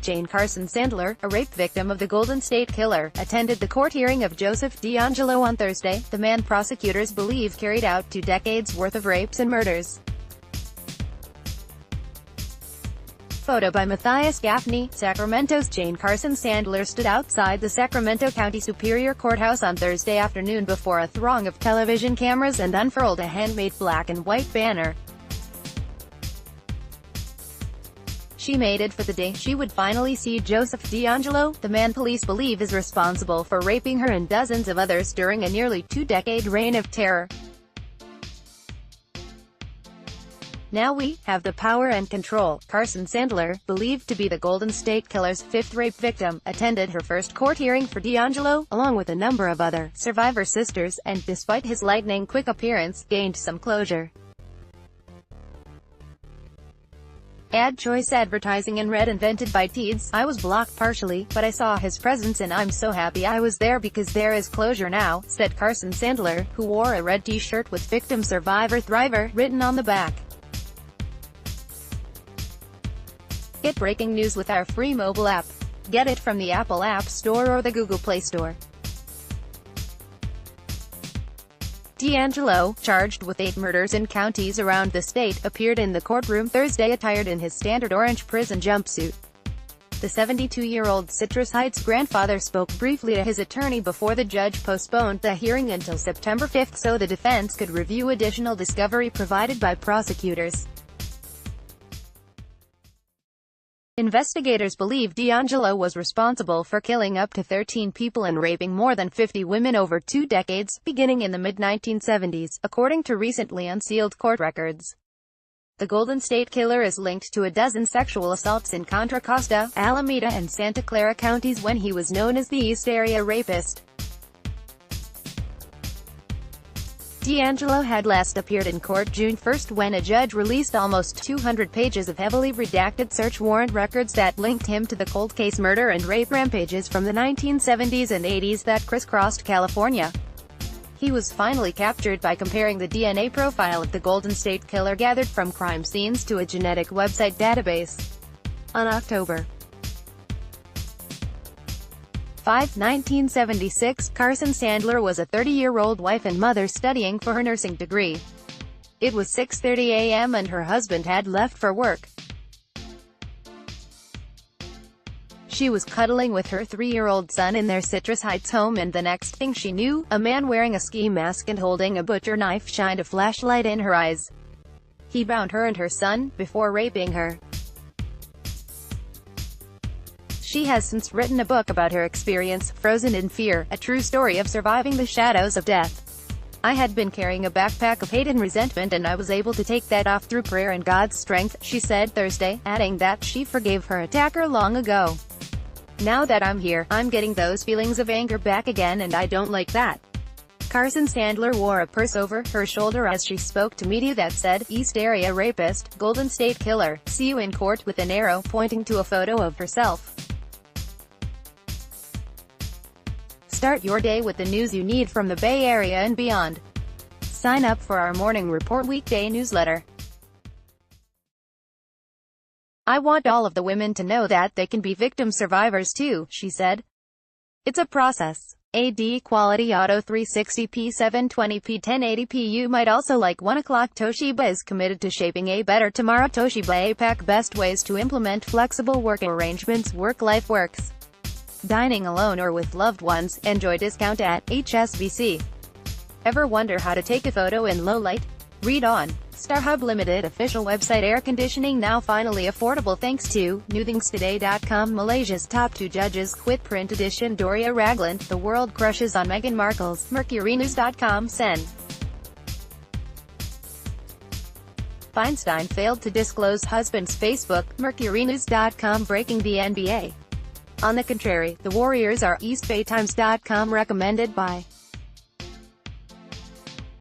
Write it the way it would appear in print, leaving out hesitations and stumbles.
Jane Carson Sandler, a rape victim of the Golden State Killer, attended the court hearing of Joseph DeAngelo on Thursday, the man prosecutors believe carried out 2 decades worth of rapes and murders. Photo by Matthias Gaffney. Sacramento's Jane Carson Sandler stood outside the Sacramento County Superior Courthouse on Thursday afternoon before a throng of television cameras and unfurled a handmade black and white banner. She made it for the day she would finally see Joseph DeAngelo, the man police believe is responsible for raping her and dozens of others during a nearly 2-decade reign of terror. Now we have the power and control. Carson Sandler, believed to be the Golden State Killer's 5th rape victim, attended her first court hearing for DeAngelo, along with a number of other survivor sisters, and, despite his lightning-quick appearance, gained some closure. Ad choice advertising in red invented by Teeds. I was blocked partially, but I saw his presence and I'm so happy I was there because there is closure now, said Carson Sandler, who wore a red t-shirt with Victim Survivor Thriver written on the back. Get breaking news with our free mobile app. Get it from the Apple App Store or the Google Play Store. DeAngelo, charged with 8 murders in counties around the state, appeared in the courtroom Thursday attired in his standard orange prison jumpsuit. The 72-year-old Citrus Heights grandfather spoke briefly to his attorney before the judge postponed the hearing until September 5 so the defense could review additional discovery provided by prosecutors. Investigators believe DeAngelo was responsible for killing up to 13 people and raping more than 50 women over 2 decades, beginning in the mid-1970s, according to recently unsealed court records. The Golden State Killer is linked to a dozen sexual assaults in Contra Costa, Alameda, and Santa Clara counties when he was known as the East Area Rapist. DeAngelo had last appeared in court June 1 when a judge released almost 200 pages of heavily redacted search warrant records that linked him to the cold case murder and rape rampages from the 1970s and 80s that crisscrossed California. He was finally captured by comparing the DNA profile of the Golden State Killer gathered from crime scenes to a genetic website database. On October 5, 1976, Carson Sandler was a 30-year-old wife and mother studying for her nursing degree. It was 6:30 a.m. and her husband had left for work. She was cuddling with her 3-year-old son in their Citrus Heights home and the next thing she knew, a man wearing a ski mask and holding a butcher knife shined a flashlight in her eyes. He bound her and her son, before raping her. She has since written a book about her experience, Frozen in Fear, a true story of surviving the shadows of death. I had been carrying a backpack of hate and resentment and I was able to take that off through prayer and God's strength, she said Thursday, adding that she forgave her attacker long ago. Now that I'm here, I'm getting those feelings of anger back again and I don't like that. Carson Sandler wore a purse over her shoulder as she spoke to media that said, East Area Rapist, Golden State Killer, see you in court, with an arrow pointing to a photo of herself. Start your day with the news you need from the Bay Area and beyond. Sign up for our Morning Report weekday newsletter. I want all of the women to know that they can be victim survivors too, she said. It's a process. AD Quality Auto 360p 720p 1080p. You might also like 1 o'clock. Toshiba is committed to shaping a better tomorrow. Toshiba APAC. Best ways to implement flexible work arrangements. Work-life works. Dining alone or with loved ones, enjoy discount at HSBC. Ever wonder how to take a photo in low light? Read on. StarHub Limited official website. Air conditioning now finally affordable thanks to newthingstoday.com. Malaysia's top 2 judges quit. Print edition. Doria Ragland, the world crushes on Meghan Markle's. MercuryNews.com. Sen. Feinstein failed to disclose husband's Facebook. MercuryNews.com. Breaking the NBA. On the contrary, the Warriors are. EastBayTimes.com. Recommended by